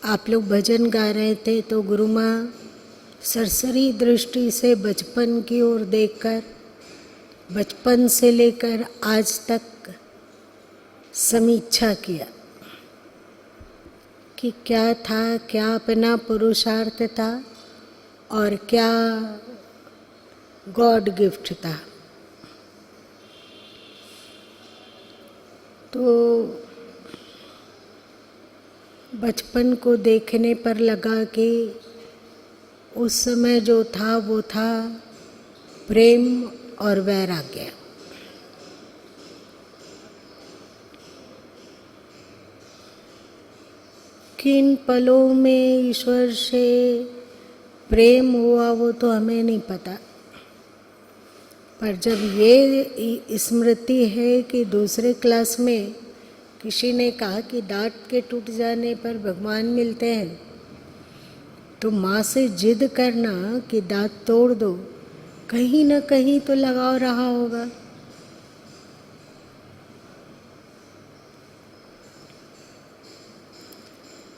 आप लोग भजन गा रहे थे तो गुरु माँ सरसरी दृष्टि से बचपन की ओर देखकर बचपन से लेकर आज तक समीक्षा किया कि क्या था, क्या अपना पुरुषार्थ था और क्या गॉड गिफ्ट था। तो बचपन को देखने पर लगा कि उस समय जो था वो था प्रेम और वैराग्य। किन पलों में ईश्वर से प्रेम हुआ वो तो हमें नहीं पता, पर जब ये स्मृति है कि दूसरे क्लास में किसी ने कहा कि दांत के टूट जाने पर भगवान मिलते हैं, तो माँ से जिद करना कि दांत तोड़ दो, कहीं ना कहीं तो लगाव रहा होगा।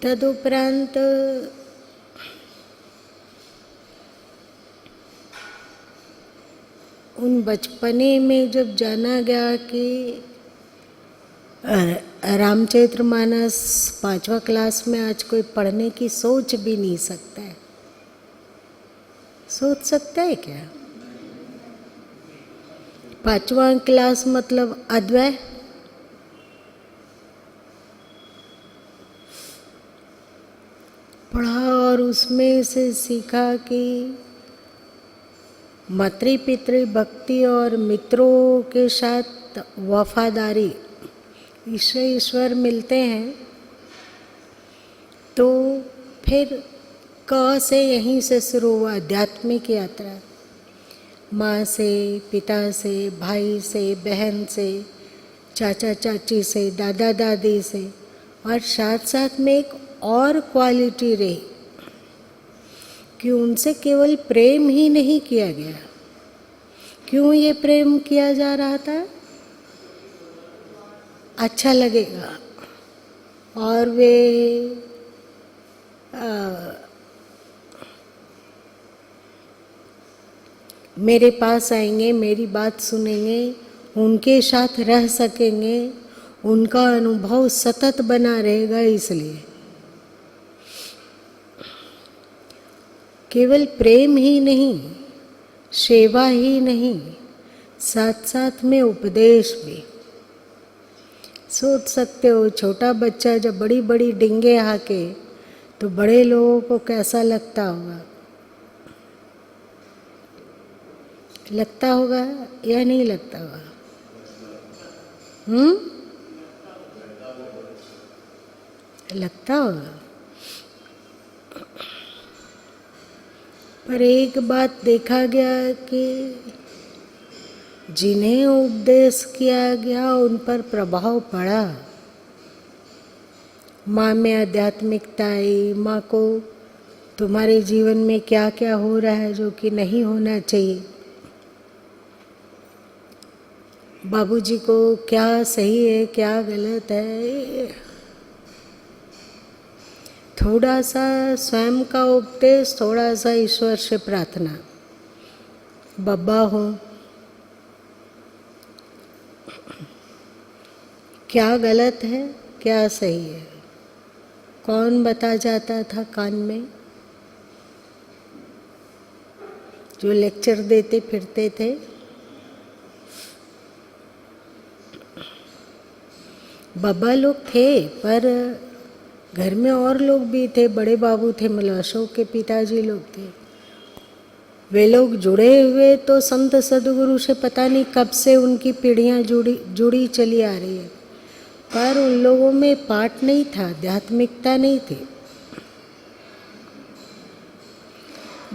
तदुपरांत उन बचपने में जब जाना गया कि रामचरितमानस 5वां क्लास में आज कोई पढ़ने की सोच भी नहीं सकता है। सोच सकता है क्या? 5वां क्लास मतलब अद्वैय। पढ़ा और उसमें से सीखा कि मातृ पितृ भक्ति और मित्रों के साथ वफादारी, इससे ईश्वर मिलते हैं। तो फिर क से यहीं से शुरू हुआ आध्यात्मिक यात्रा। माँ से, पिता से, भाई से, बहन से, चाचा चाची से, दादा दादी से, और साथ साथ में एक और क्वालिटी रही कि उनसे केवल प्रेम ही नहीं किया गया। क्यों ये प्रेम किया जा रहा था? अच्छा लगेगा, और वे मेरे पास आएंगे, मेरी बात सुनेंगे, उनके साथ रह सकेंगे, उनका अनुभव सतत बना रहेगा। इसलिए केवल प्रेम ही नहीं, सेवा ही नहीं, साथ साथ में उपदेश भी। सोच सकते हो छोटा बच्चा जब बड़ी बड़ी डिंगे हाके तो बड़े लोगों को कैसा लगता होगा? लगता होगा या नहीं लगता होगा? लगता होगा। पर एक बात देखा गया कि जिन्हें उपदेश किया गया उन पर प्रभाव पड़ा। माँ में आध्यात्मिकता आई। माँ को तुम्हारे जीवन में क्या क्या हो रहा है जो कि नहीं होना चाहिए, बाबूजी को क्या सही है क्या गलत है, थोड़ा सा स्वयं का उपदेश, थोड़ा सा ईश्वर से प्रार्थना। बब्बा हो, क्या गलत है क्या सही है, कौन बता जाता था कान में? जो लेक्चर देते फिरते थे। बब्बा लोग थे, पर घर में और लोग भी थे। बड़े बाबू थे, मतलब अशोक के पिताजी लोग थे। वे लोग जुड़े हुए तो संत सदगुरु से पता नहीं कब से उनकी पीढ़ियां जुड़ी चली आ रही है, पर उन लोगों में पाठ नहीं था, आध्यात्मिकता नहीं थी।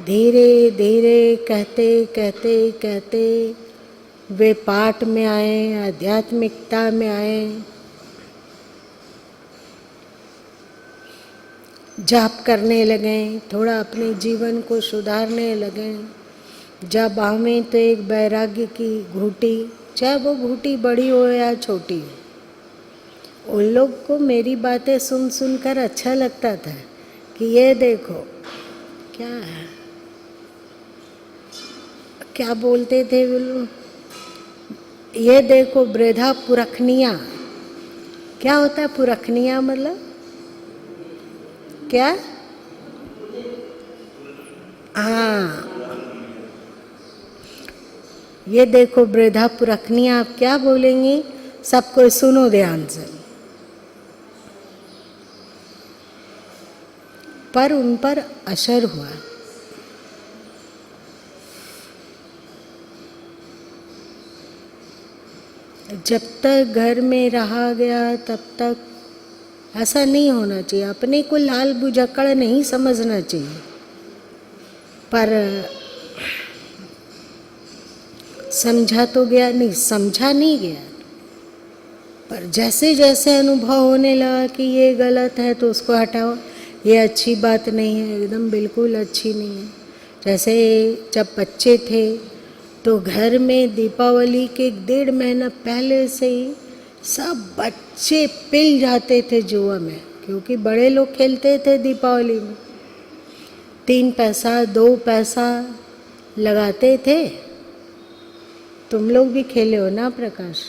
धीरे धीरे कहते कहते कहते वे पाठ में आए, आध्यात्मिकता में आए, जाप करने लगे, थोड़ा अपने जीवन को सुधारने लगे। जब हमें तो एक वैराग्य की घूटी, चाहे वो घूटी बड़ी हो या छोटी हो, उन लोग को मेरी बातें सुन सुनकर अच्छा लगता था कि ये देखो क्या है, क्या बोलते थे बोलो, ये देखो वृद्धा पुरखनिया। क्या होता है पुरखनिया मतलब क्या? हाँ, ये देखो वृद्धा पुरखनिया। आप क्या बोलेंगी? सबको सुनो ध्यान से। पर उन पर असर हुआ। जब तक घर में रहा गया तब तक ऐसा नहीं होना चाहिए। अपने को लाल बुझक्कड़ नहीं समझना चाहिए, पर समझा तो गया नहीं, समझा नहीं गया। पर जैसे जैसे अनुभव होने लगा कि ये गलत है तो उसको हटाओ, ये अच्छी बात नहीं है, एकदम बिल्कुल अच्छी नहीं है। जैसे जब बच्चे थे तो घर में दीपावली के 1.5 महीना पहले से ही सब बच्चे पिल जाते थे जुआ में, क्योंकि बड़े लोग खेलते थे दीपावली में। 3 पैसा 2 पैसा लगाते थे। तुम लोग भी खेले हो ना प्रकाश?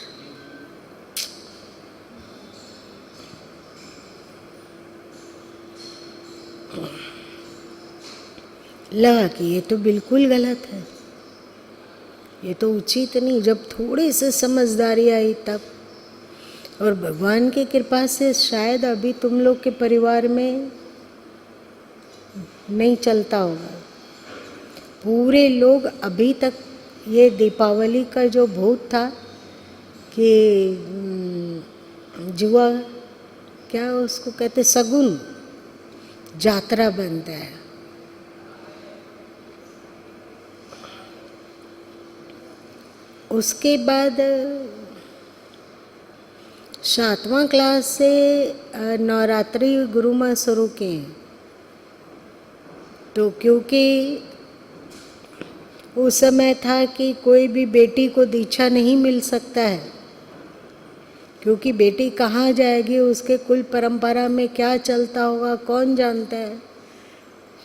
लगा कि ये तो बिल्कुल गलत है, ये तो उचित नहीं। जब थोड़ी सी समझदारी आई तब, और भगवान की कृपा से शायद अभी तुम लोग के परिवार में नहीं चलता होगा। पूरे लोग अभी तक ये दीपावली का जो भूत था कि जुआ, क्या उसको कहते, सगुन जात्रा बनता है। उसके बाद 7वां क्लास से नवरात्रि गुरु माँ शुरू किए। तो क्योंकि उस समय था कि कोई भी बेटी को दीक्षा नहीं मिल सकता है, क्योंकि बेटी कहाँ जाएगी, उसके कुल परंपरा में क्या चलता होगा कौन जानता है।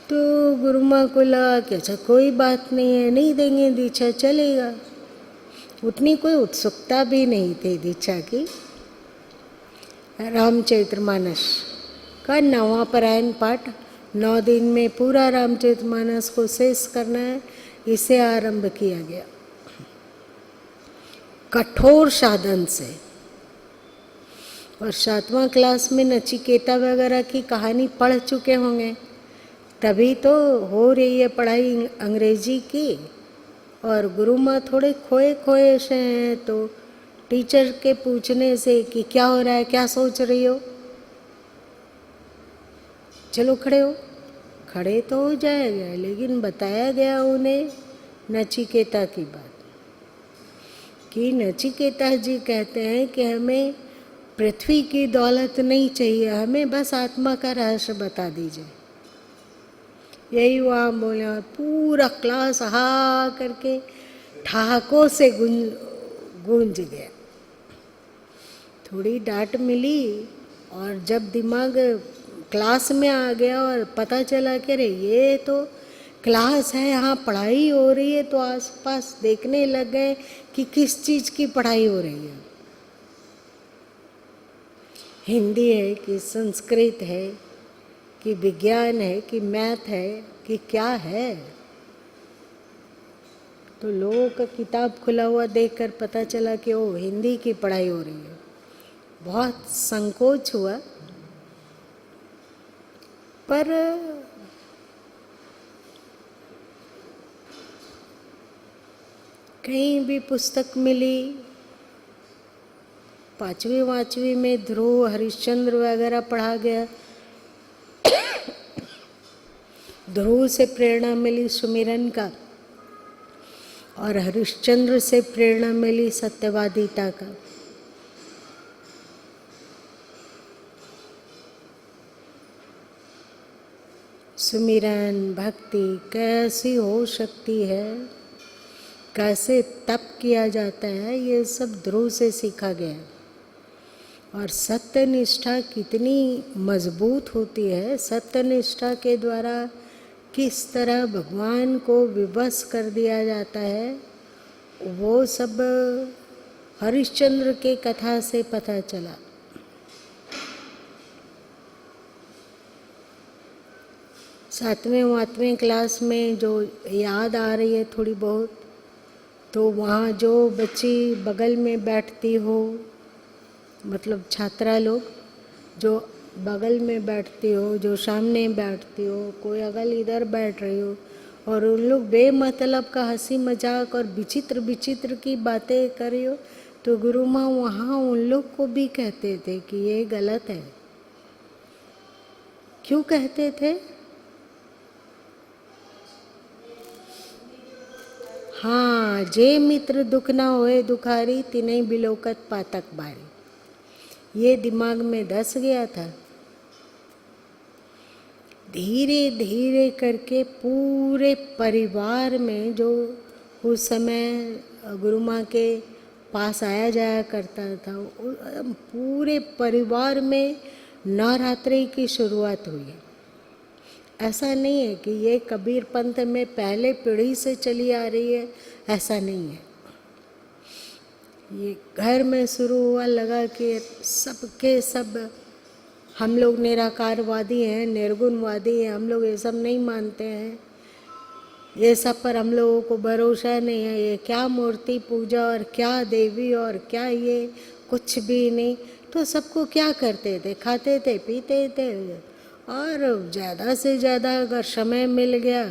तो गुरु माँ को लगा कि अच्छा कोई बात नहीं है, नहीं देंगे दीक्षा, चलेगा। उतनी कोई उत्सुकता भी नहीं थी दीक्षा की। रामचरितमानस का 9वां पारायण पाठ 9 दिन में पूरा रामचरितमानस को शेष करना है, इसे आरंभ किया गया कठोर साधन से। और 7वां क्लास में नचिकेता वगैरह की कहानी पढ़ चुके होंगे, तभी तो हो रही है पढ़ाई अंग्रेजी की। और गुरु माँ थोड़े खोए खोए से हैं, तो टीचर के पूछने से कि क्या हो रहा है, क्या सोच रही हो, चलो खड़े हो, खड़े तो हो जाएगा। लेकिन बताया गया उन्हें नचिकेता की बात, कि नचिकेता जी कहते हैं कि हमें पृथ्वी की दौलत नहीं चाहिए, हमें बस आत्मा का रहस्य बता दीजिए। यही वहाँ बोले, और पूरा क्लास हा करके ठहाकों से गूंज गया। थोड़ी डांट मिली, और जब दिमाग क्लास में आ गया और पता चला कि अरे ये तो क्लास है, यहाँ पढ़ाई हो रही है, तो आसपास देखने लग गए कि किस चीज़ की पढ़ाई हो रही है। हिंदी है कि संस्कृत है कि विज्ञान है कि मैथ है कि क्या है। तो लोगों का किताब खुला हुआ देखकर पता चला कि ओ हिंदी की पढ़ाई हो रही है। बहुत संकोच हुआ, पर कहीं भी पुस्तक मिली, 5वीं में ध्रुव हरिश्चंद्र वगैरह पढ़ा गया। ध्रुव से प्रेरणा मिली सुमिरन का, और हरिश्चंद्र से प्रेरणा मिली सत्यवादिता का। सुमिरन भक्ति कैसी हो सकती है, कैसे तप किया जाता है, ये सब ध्रुव से सीखा गया। और सत्यनिष्ठा कितनी मजबूत होती है, सत्यनिष्ठा के द्वारा किस तरह भगवान को विवश कर दिया जाता है, वो सब हरिश्चंद्र के कथा से पता चला। सातवें क्लास में जो याद आ रही है थोड़ी बहुत, तो वहाँ जो बच्ची बगल में बैठती हो, मतलब छात्रा लोग जो बगल में बैठती हो, जो सामने बैठती हो, कोई अगल इधर बैठ रही हो, और उन लोग बेमतलब का हंसी मजाक और विचित्र विचित्र की बातें कर रही हो, तो गुरु माँ वहाँ उन लोग को भी कहते थे कि ये गलत है। क्यों कहते थे? हाँ, जे मित्र दुख ना होए दुखारी, तिनई बिलोकत पातक बारी। ये दिमाग में धस गया था। धीरे धीरे करके पूरे परिवार में, जो उस समय गुरु माँ के पास आया जाया करता था, पूरे परिवार में नवरात्रि की शुरुआत हुई। ऐसा नहीं है कि ये कबीर पंथ में पहले पीढ़ी से चली आ रही है, ऐसा नहीं है। ये घर में शुरू हुआ, लगा कि सबके सब हम लोग निराकारवादी हैं, निर्गुणवादी हैं, हम लोग ये सब नहीं मानते हैं, ये सब पर हम लोगों को भरोसा नहीं है, ये क्या मूर्ति पूजा और क्या देवी और क्या ये कुछ भी नहीं। तो सबको क्या करते थे, खाते थे पीते थे, और ज़्यादा से ज़्यादा अगर समय मिल गया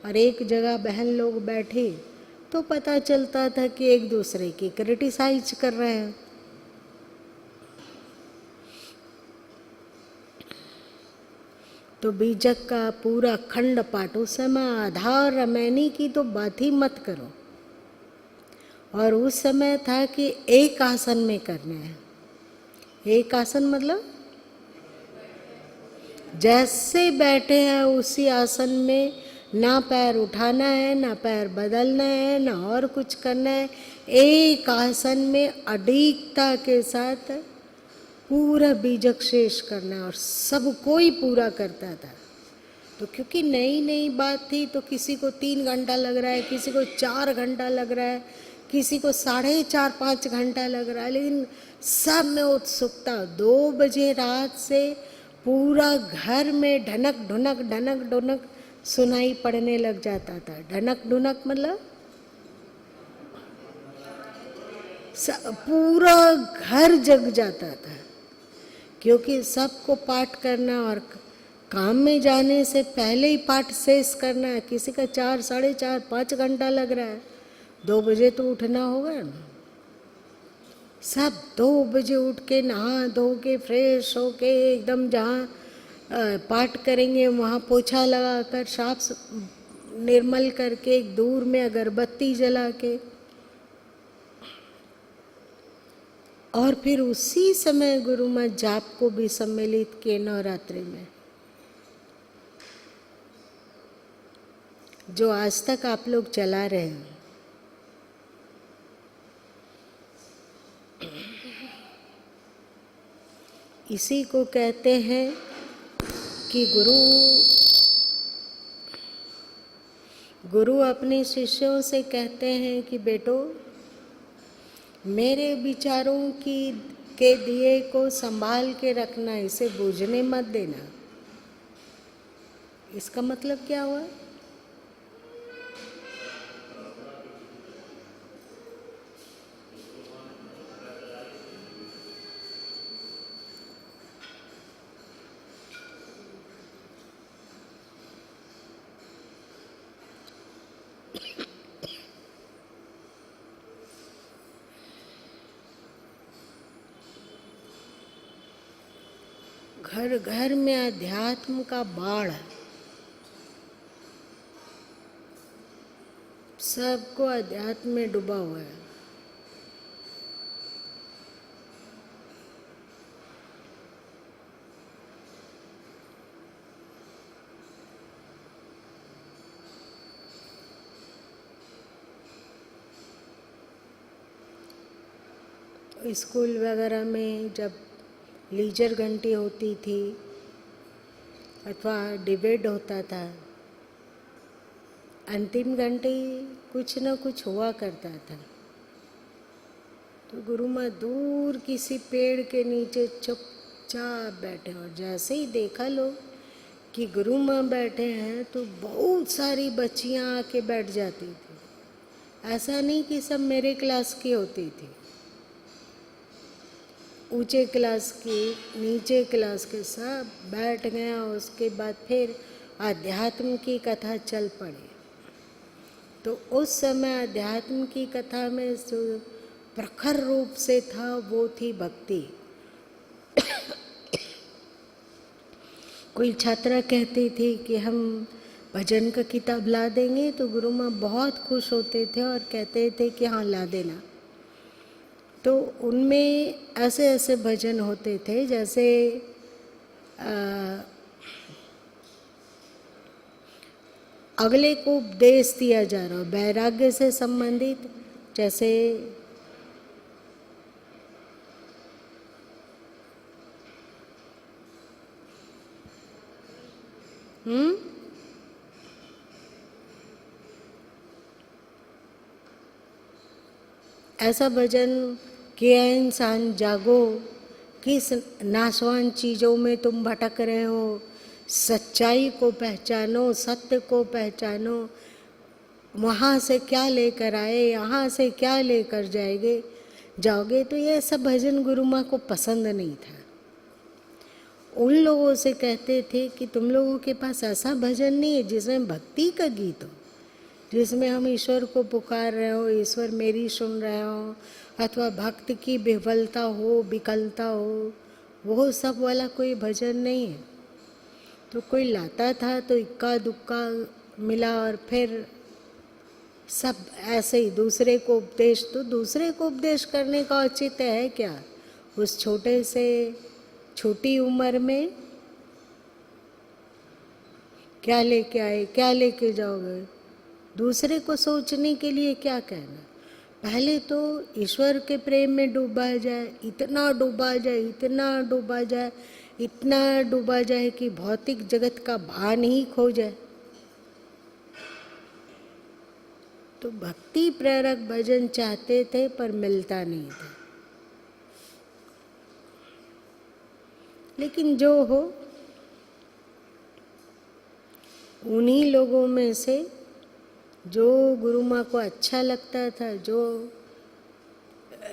और एक जगह बहन लोग बैठी तो पता चलता था कि एक दूसरे की क्रिटिसाइज कर रहे हैं। तो बीजक का पूरा खंड पाठ, उस समय आधार रमैनी की तो बात ही मत करो। और उस समय था कि एक आसन में करने हैं। एक आसन मतलब जैसे बैठे हैं उसी आसन में, ना पैर उठाना है, ना पैर बदलना है, ना और कुछ करना है। एक आसन में अडिगता के साथ पूरा बीजक शेष करना है, और सब कोई पूरा करता था। तो क्योंकि नई नई बात थी, तो किसी को 3 घंटा लग रहा है, किसी को 4 घंटा लग रहा है, किसी को 4.5-5 घंटा लग रहा है, लेकिन सब में उत्सुकता। 2 बजे रात से पूरा घर में ढनक ढुनक ढनक ढुनक सुनाई पड़ने लग जाता था। ढनक ढुनक मतलब पूरा घर जग जाता था, क्योंकि सबको पाठ करना और काम में जाने से पहले ही पाठ शेष करना है। किसी का 4, 4.5, 5 घंटा लग रहा है, 2 बजे तो उठना होगा ना। सब 2 बजे उठ के नहा धो के फ्रेश हो के एकदम जहाँ पाठ करेंगे वहाँ पोछा लगा कर साफ निर्मल करके, एक दूर में अगरबत्ती जला के, और फिर उसी समय गुरु माँ जाप को भी सम्मिलित किए नवरात्रि में, जो आज तक आप लोग चला रहे हैं। इसी को कहते हैं कि गुरु अपने शिष्यों से कहते हैं कि बेटो, मेरे विचारों के दिए को संभाल के रखना, इसे बुझने मत देना। इसका मतलब क्या हुआ? घर घर में अध्यात्म का बाढ़, सबको अध्यात्म में डूबा हुआ है। स्कूल वगैरह में जब लीजर घंटी होती थी अथवा डिबेट होता था, अंतिम घंटे कुछ न कुछ हुआ करता था। तो गुरु माँ दूर किसी पेड़ के नीचे चुपचाप बैठे, और जैसे ही देखा लोग कि गुरु माँ बैठे हैं तो बहुत सारी बच्चियाँ आके बैठ जाती थी। ऐसा नहीं कि सब मेरे क्लास की होती थी, ऊंचे क्लास की, नीचे क्लास के, सब बैठ गए। उसके बाद फिर आध्यात्म की कथा चल पड़ी। तो उस समय अध्यात्म की कथा में जो प्रखर रूप से था वो थी भक्ति। कोई छात्रा कहती थी कि हम भजन का किताब ला देंगे, तो गुरु माँ बहुत खुश होते थे और कहते थे कि हाँ ला देना। तो उनमें ऐसे ऐसे भजन होते थे जैसे अगले को उपदेश दिया जा रहा हो, वैराग्य से संबंधित, जैसे ऐसा भजन किया, इंसान जागो, किस नाशवान चीज़ों में तुम भटक रहे हो, सच्चाई को पहचानो, सत्य को पहचानो, वहाँ से क्या लेकर आए, यहाँ से क्या लेकर जाओगे। तो ये सब भजन गुरु माँ को पसंद नहीं था। उन लोगों से कहते थे कि तुम लोगों के पास ऐसा भजन नहीं है जिसमें भक्ति का गीत हो, जिसमें हम ईश्वर को पुकार रहे हो, ईश्वर मेरी सुन रहे हो, अथवा भक्त की विफलता हो, विकलता हो, वो सब वाला कोई भजन नहीं है। तो कोई लाता था तो इक्का दुक्का मिला, और फिर सब ऐसे ही दूसरे को उपदेश। तो दूसरे को उपदेश करने का औचित्य है क्या उस छोटी उम्र में? क्या लेके आए, क्या लेके जाओगे? दूसरे को सोचने के लिए क्या कहना। पहले तो ईश्वर के प्रेम में डूबा जाए, इतना डूबा जाए, इतना डूबा जाए, इतना डूबा जाए कि भौतिक जगत का भान ही खो जाए। तो भक्ति प्रेरक भजन चाहते थे पर मिलता नहीं था। लेकिन जो हो, उन्हीं लोगों में से जो गुरु माँ को अच्छा लगता था, जो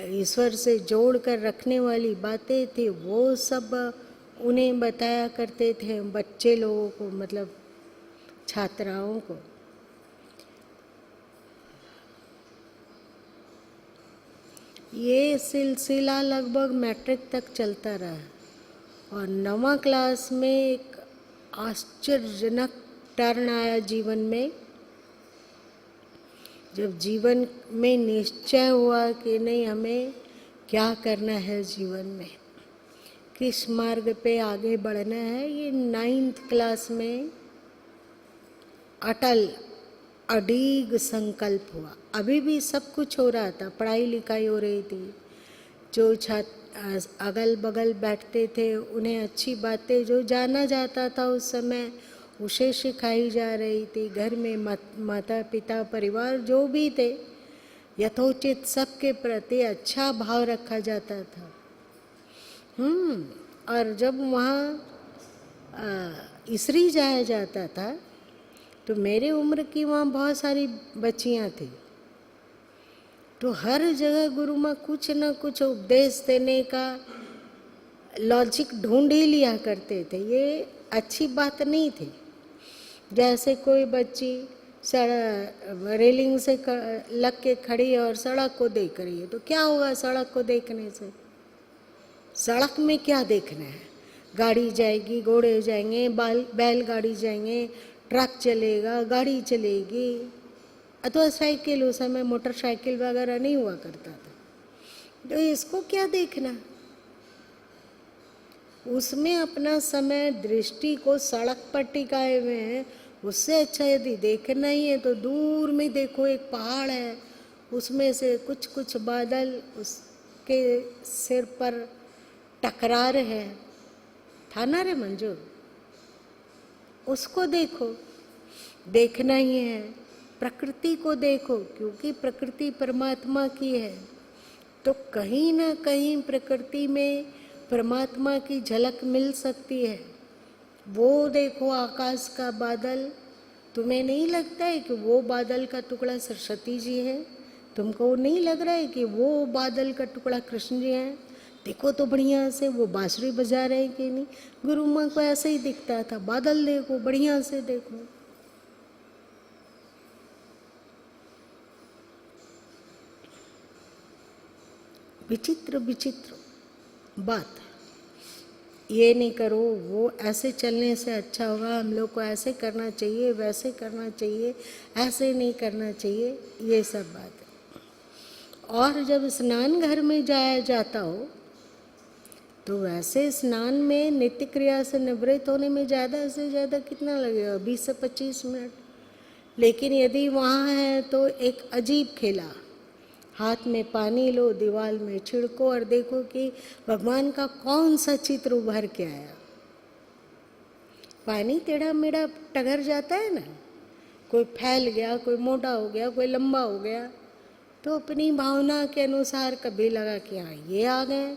ईश्वर से जोड़ कर रखने वाली बातें थी, वो सब उन्हें बताया करते थे, बच्चे लोगों को, मतलब छात्राओं को। ये सिलसिला लगभग मैट्रिक तक चलता रहा, और 9वीं क्लास में एक आश्चर्यजनक टर्न आया जीवन में, जब जीवन में निश्चय हुआ कि नहीं, हमें क्या करना है जीवन में, किस मार्ग पे आगे बढ़ना है। ये 9th क्लास में अटल अडीग संकल्प हुआ। अभी भी सब कुछ हो रहा था, पढ़ाई लिखाई हो रही थी, जो छात्र अगल बगल बैठते थे उन्हें अच्छी बातें जो जाना जाता था उस समय उसे सिखाई जा रही थी। घर में माता पिता परिवार जो भी थे, यथोचित सबके प्रति अच्छा भाव रखा जाता था। और जब वहाँ इसरी जाया जाता था तो मेरे उम्र की वहाँ बहुत सारी बच्चियाँ थी। तो हर जगह गुरु माँ कुछ न कुछ उपदेश देने का लॉजिक ढूंढ ही लिया करते थे। ये अच्छी बात नहीं थी। जैसे कोई बच्ची रेलिंग से लग के खड़ी है और सड़क को देख रही है, तो क्या होगा सड़क को देखने से? सड़क में क्या देखना है? गाड़ी जाएगी, घोड़े जाएंगे, बैलगाड़ी जाएंगे, ट्रक चलेगा, गाड़ी चलेगी, अथवा साइकिल। उस समय मोटरसाइकिल वगैरह नहीं हुआ करता था, तो इसको क्या देखना? उसमें अपना समय दृष्टि को सड़क पर टिकाए हुए हैं। उससे अच्छा यदि देखना ही है तो दूर में देखो, एक पहाड़ है, उसमें से कुछ कुछ बादल उसके सिर पर टकरार है, था ना रे मंजू, उसको देखो, देखना ही है। प्रकृति को देखो, क्योंकि प्रकृति परमात्मा की है, तो कहीं ना कहीं प्रकृति में परमात्मा की झलक मिल सकती है। वो देखो आकाश का बादल, तुम्हें नहीं लगता है कि वो बादल का टुकड़ा सरस्वती जी है? तुमको नहीं लग रहा है कि वो बादल का टुकड़ा कृष्ण जी है? देखो तो बढ़िया से वो बांसुरी बजा रहे हैं कि नहीं। गुरु माँ को ऐसे ही दिखता था, बादल देखो, बढ़िया से देखो। विचित्र विचित्र बात, ये नहीं करो, वो ऐसे चलने से अच्छा होगा, हम लोग को ऐसे करना चाहिए, वैसे करना चाहिए, ऐसे नहीं करना चाहिए, ये सब बात है। और जब स्नान घर में जाया जाता हो तो वैसे स्नान में नित्य क्रिया से निवृत्त होने में ज़्यादा से ज़्यादा कितना लगेगा? 20 से 25 मिनट। लेकिन यदि वहाँ है तो एक अजीब खेला, हाथ में पानी लो, दीवार में छिड़को और देखो कि भगवान का कौन सा चित्र उभर के आया। पानी टेढ़ा मेढ़ा टगर जाता है ना, कोई फैल गया, कोई मोटा हो गया, कोई लंबा हो गया, तो अपनी भावना के अनुसार कभी लगा कि हाँ ये आ गए,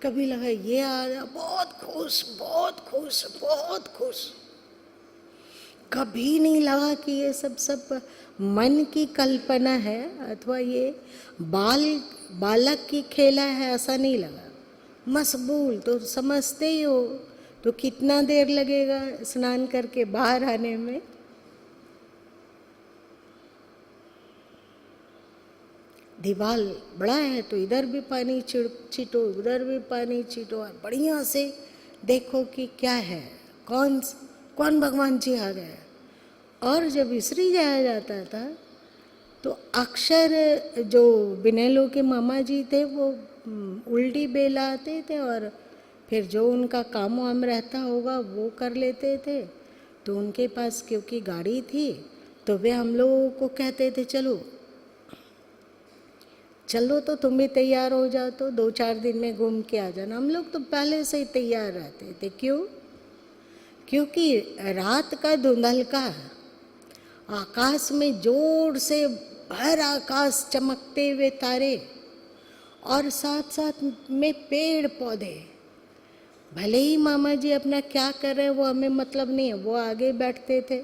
कभी लगा ये आ गया, बहुत खुश, बहुत खुश, बहुत खुश। कभी नहीं लगा कि ये सब मन की कल्पना है अथवा ये बालक की खेला है, ऐसा नहीं लगा। मशगूल तो समझते ही हो, तो कितना देर लगेगा स्नान करके बाहर आने में? दीवार बड़ा है तो इधर भी पानी छीटो, उधर भी पानी छीटो और बढ़िया से देखो कि क्या है, कौन भगवान जी आ गए। और जब इसरी जाया जाता था तो अक्सर जो बिनेलो के मामा जी थे वो उल्टी बेला आते थे और फिर जो उनका काम वाम रहता होगा वो कर लेते थे। तो उनके पास क्योंकि गाड़ी थी तो वे हम लोगों को कहते थे चलो तो तुम भी तैयार हो जाओ, तो 2-4 दिन में घूम के आ जाना। हम लोग तो पहले से ही तैयार रहते थे। क्यों? क्योंकि रात का धुंधलका, आकाश में जोर से भर आकाश, चमकते हुए तारे और साथ साथ में पेड़ पौधे। भले ही मामा जी अपना क्या कर रहे हैं वो हमें मतलब नहीं है, वो आगे बैठते थे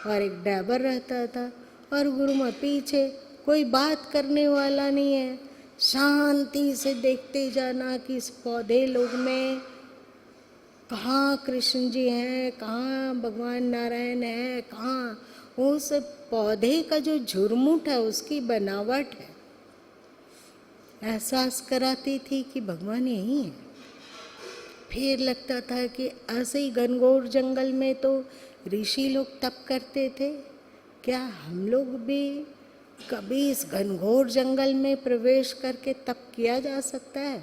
और एक ड्राइवर रहता था और गुरु माँ पीछे, कोई बात करने वाला नहीं है। शांति से देखते जाना कि इस पौधे लोग में कहाँ कृष्ण जी हैं, कहाँ भगवान नारायण है, कहाँ उस पौधे का जो झुरमुट है उसकी बनावट है, एहसास कराती थी कि भगवान यही है। फिर लगता था कि ऐसे ही घनघोर जंगल में तो ऋषि लोग तप करते थे, क्या हम लोग भी कभी इस घनघोर जंगल में प्रवेश करके तप किया जा सकता है?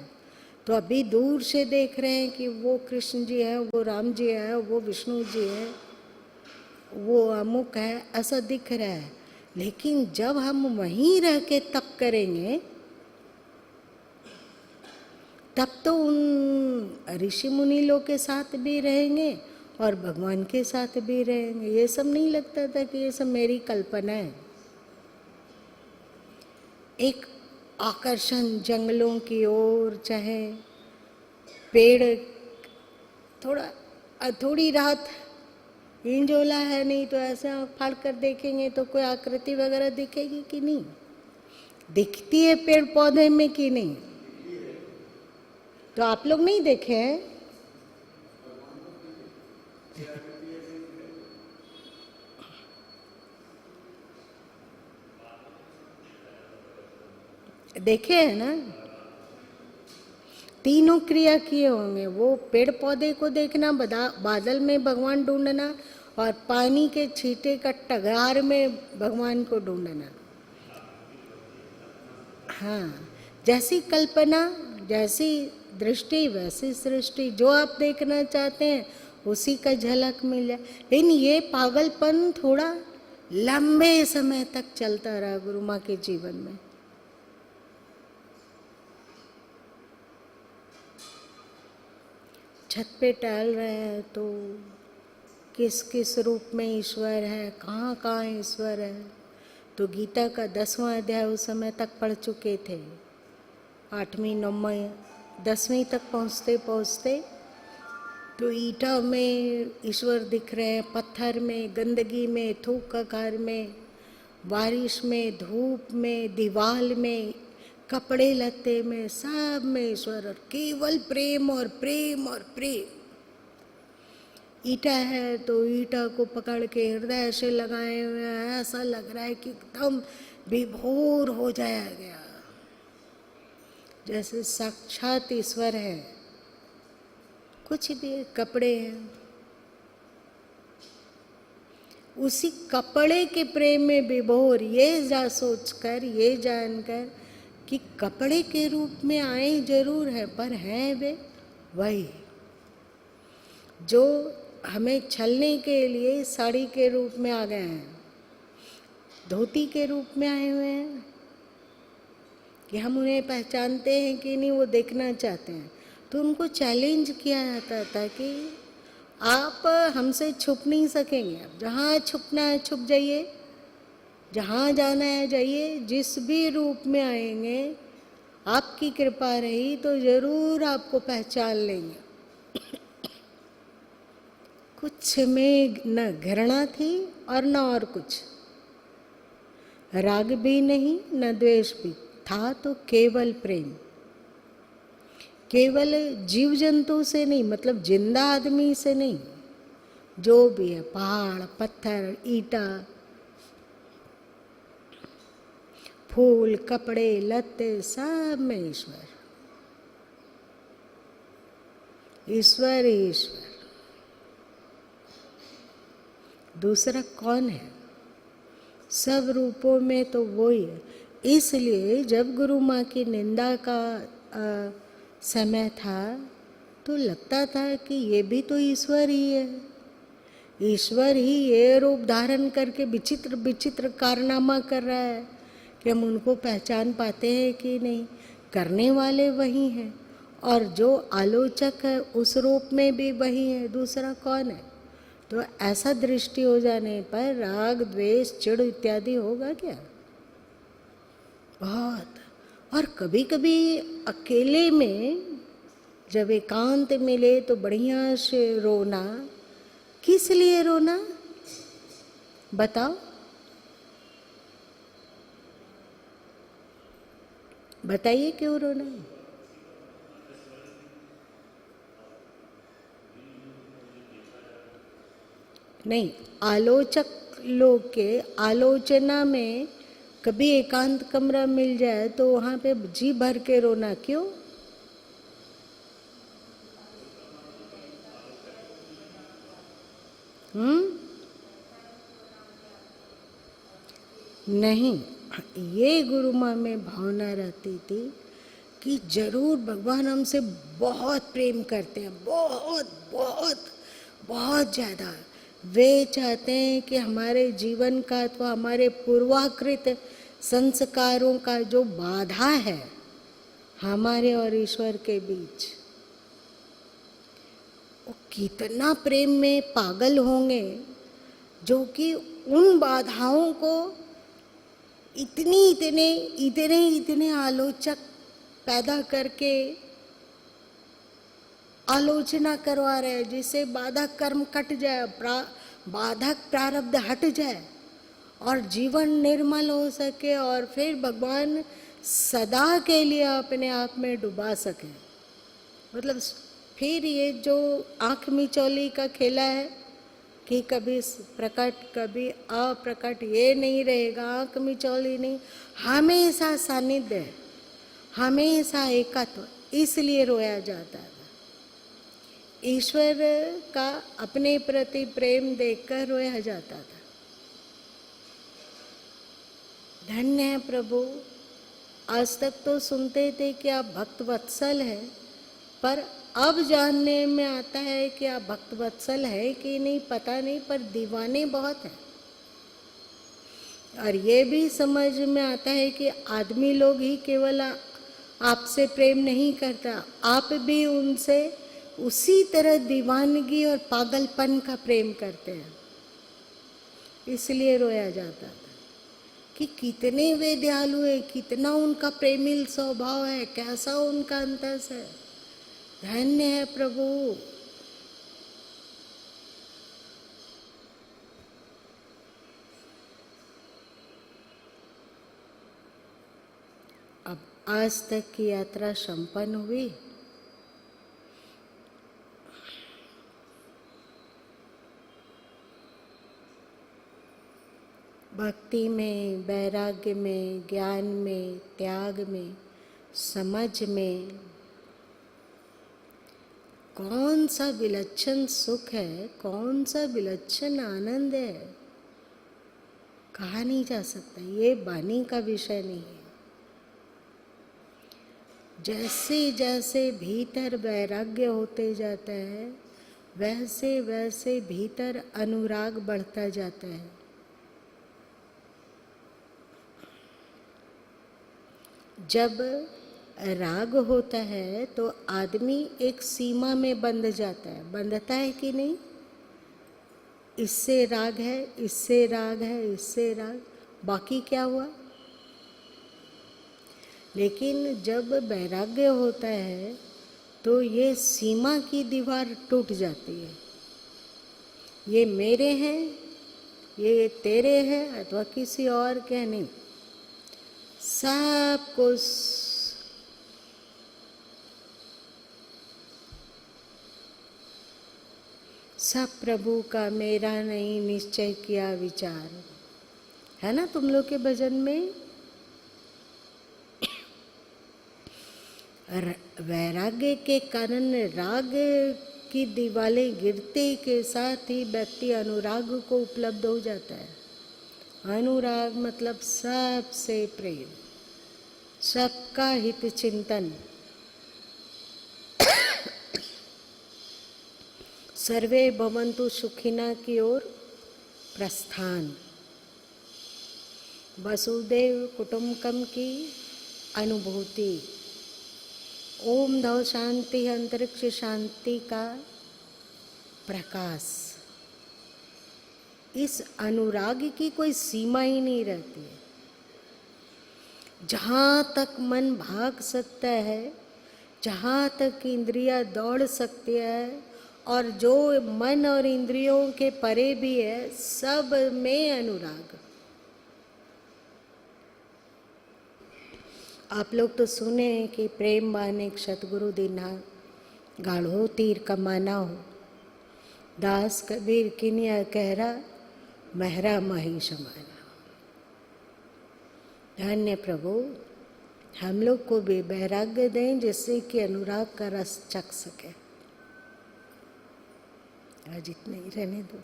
तो अभी दूर से देख रहे हैं कि वो कृष्ण जी है, वो राम जी है, वो विष्णु जी है, वो अमुक है, ऐसा दिख रहा है। लेकिन जब हम वहीं रह के तप करेंगे तब तो उन ऋषि मुनि लोग के साथ भी रहेंगे और भगवान के साथ भी रहेंगे। ये सब नहीं लगता था कि ये सब मेरी कल्पना है। एक आकर्षण जंगलों की ओर, चाहे पेड़, थोड़ी रात इंजोला है, नहीं तो ऐसा फाड़ कर देखेंगे तो कोई आकृति वगैरह दिखेगी कि नहीं? दिखती है पेड़ पौधे में कि नहीं? तो आप लोग नहीं देखे हैं? देखे हैं ना? तीनों क्रिया किए होंगे, वो पेड़ पौधे को देखना, बादल में भगवान ढूंढना और पानी के छींटे का टगार में भगवान को ढूंढना। हाँ, जैसी कल्पना, जैसी दृष्टि वैसी सृष्टि, जो आप देखना चाहते हैं उसी का झलक मिल जाए। लेकिन ये पागलपन थोड़ा लंबे समय तक चलता रहा गुरु माँ के जीवन में। छत पे टहल रहे हैं तो किस किस रूप में ईश्वर है, कहाँ कहाँ ईश्वर है। तो गीता का 10वां अध्याय उस समय तक पढ़ चुके थे। 8वीं 9वीं 10वीं तक पहुँचते पहुँचते तो ईटा में ईश्वर दिख रहे हैं, पत्थर में, गंदगी में, थूक ककार में, बारिश में, धूप में, दीवाल में, कपड़े लत्ते में, सब में ईश्वर, और केवल प्रेम और प्रेम और प्रेम। ईटा है तो ईटा को पकड़ के हृदय से लगाए हुए हैं, ऐसा लग रहा है कि एकदम विभोर हो जाया गया, जैसे साक्षात ईश्वर है। कुछ भी कपड़े हैं, उसी कपड़े के प्रेम में विभोर, ये सोचकर, ये जानकर कि कपड़े के रूप में आए जरूर है पर हैं वे वही जो हमें छलने के लिए साड़ी के रूप में आ गए हैं, धोती के रूप में आए हुए हैं कि हम उन्हें पहचानते हैं कि नहीं, वो देखना चाहते हैं। तो उनको चैलेंज किया जाता था कि आप हमसे छुप नहीं सकेंगे, अब जहाँ छुपना है छुप जाइए, जहाँ जाना है जाइए, जिस भी रूप में आएंगे आपकी कृपा रही तो जरूर आपको पहचान लेंगे। कुछ में न घृणा थी और न और कुछ, राग भी नहीं न द्वेष भी था, तो केवल प्रेम। केवल जीव जंतु से नहीं, मतलब जिंदा आदमी से नहीं, जो भी है, पहाड़, पत्थर, ईटा, फूल, कपड़े, लत्ते, सब में ईश्वर, ईश्वर ही ईश्वर। दूसरा कौन है? सब रूपों में तो वो ही है। इसलिए जब गुरु माँ की निंदा का समय था तो लगता था कि ये भी तो ईश्वर ही है, ईश्वर ही ये रूप धारण करके विचित्र विचित्र कारनामा कर रहा है कि हम उनको पहचान पाते हैं कि नहीं। करने वाले वही हैं और जो आलोचक है उस रूप में भी वही है, दूसरा कौन है? तो ऐसा दृष्टि हो जाने पर राग, द्वेष, चिढ़ इत्यादि होगा क्या? बहुत। और कभी कभी अकेले में जब एकांत मिले तो बढ़िया से रोना। किस लिए रोना बताओ? बताइए क्यों रोना? नहीं, आलोचक लोग के आलोचना में कभी एकांत कमरा मिल जाए तो वहाँ पे जी भर के रोना क्यों? नहीं, ये गुरु माँ में भावना रहती थी कि जरूर भगवान हमसे बहुत प्रेम करते हैं, बहुत बहुत बहुत ज़्यादा। वे चाहते हैं कि हमारे जीवन का अथवा हमारे पूर्वाकृत संस्कारों का जो बाधा है हमारे और ईश्वर के बीच, वो कितना प्रेम में पागल होंगे जो कि उन बाधाओं को इतने आलोचक पैदा करके आलोचना करवा रहे हैं, जिससे बाधक कर्म कट जाए, बाधक प्रारब्ध हट जाए और जीवन निर्मल हो सके और फिर भगवान सदा के लिए अपने आप में डुबा सके। मतलब फिर ये जो आँख मिचौली का खेला है कि कभी प्रकट कभी अप्रकट, ये नहीं रहेगा। आँख मिचौली नहीं, हमेशा सानिध्य है, हमेशा एकत्व, इसलिए रोया जाता है। ईश्वर का अपने प्रति प्रेम देखकर रोया जाता था। धन्य है प्रभु, आज तक तो सुनते थे कि आप भक्त वत्सल हैं, पर अब जानने में आता है कि आप भक्त वत्सल है कि नहीं पता नहीं, पर दीवाने बहुत हैं। और ये भी समझ में आता है कि आदमी लोग ही केवल आपसे प्रेम नहीं करता, आप भी उनसे उसी तरह दीवानगी और पागलपन का प्रेम करते हैं। इसलिए रोया जाता था कि कितने वे दयालु है, कितना उनका प्रेमिल स्वभाव है, कैसा उनका अंतस है, धन्य है प्रभु। अब आज तक की यात्रा संपन्न हुई। भक्ति में, वैराग्य में, ज्ञान में, त्याग में, समझ में कौन सा विलक्षण सुख है, कौन सा विलक्षण आनंद है, कहा नहीं जा सकता। ये वाणी का विषय नहीं है। जैसे जैसे भीतर वैराग्य होते जाता है, वैसे वैसे भीतर अनुराग बढ़ता जाता है। जब राग होता है तो आदमी एक सीमा में बंध जाता है। बंधता है कि नहीं? इससे राग है, इससे राग है, इससे राग, बाकी क्या हुआ? लेकिन जब वैराग्य होता है तो ये सीमा की दीवार टूट जाती है। ये मेरे हैं, ये तेरे हैं अथवा किसी और के नहीं, सब कुछ सब प्रभु का, मेरा नहीं निश्चय किया विचार, है ना तुम लोग के भजन में। वैराग्य के कारण राग की दीवारें गिरते के साथ ही व्यक्ति अनुराग को उपलब्ध हो जाता है। अनुराग मतलब सबसे प्रेम, सबका हित चिंतन, सर्वे भवन्तु सुखिना की ओर प्रस्थान, वसुदेव कुटुंबकम की अनुभूति, ओम धव शांति अंतरिक्ष शांति का प्रकाश। इस अनुराग की कोई सीमा ही नहीं रहती है। जहाँ तक मन भाग सकता है, जहाँ तक इंद्रियां दौड़ सकती है, और जो मन और इंद्रियों के परे भी है, सब में अनुराग। आप लोग तो सुने हैं कि प्रेम बाने सतगुरु दीना, गाढ़ो तीर कमाना हो, दास कबीर किनिया कहरा, महरा माही समाना। धन्य प्रभु, हम लोग को भी वैराग्य दें जिससे कि अनुराग का रस चख सके। आज इतना ही रहने दो।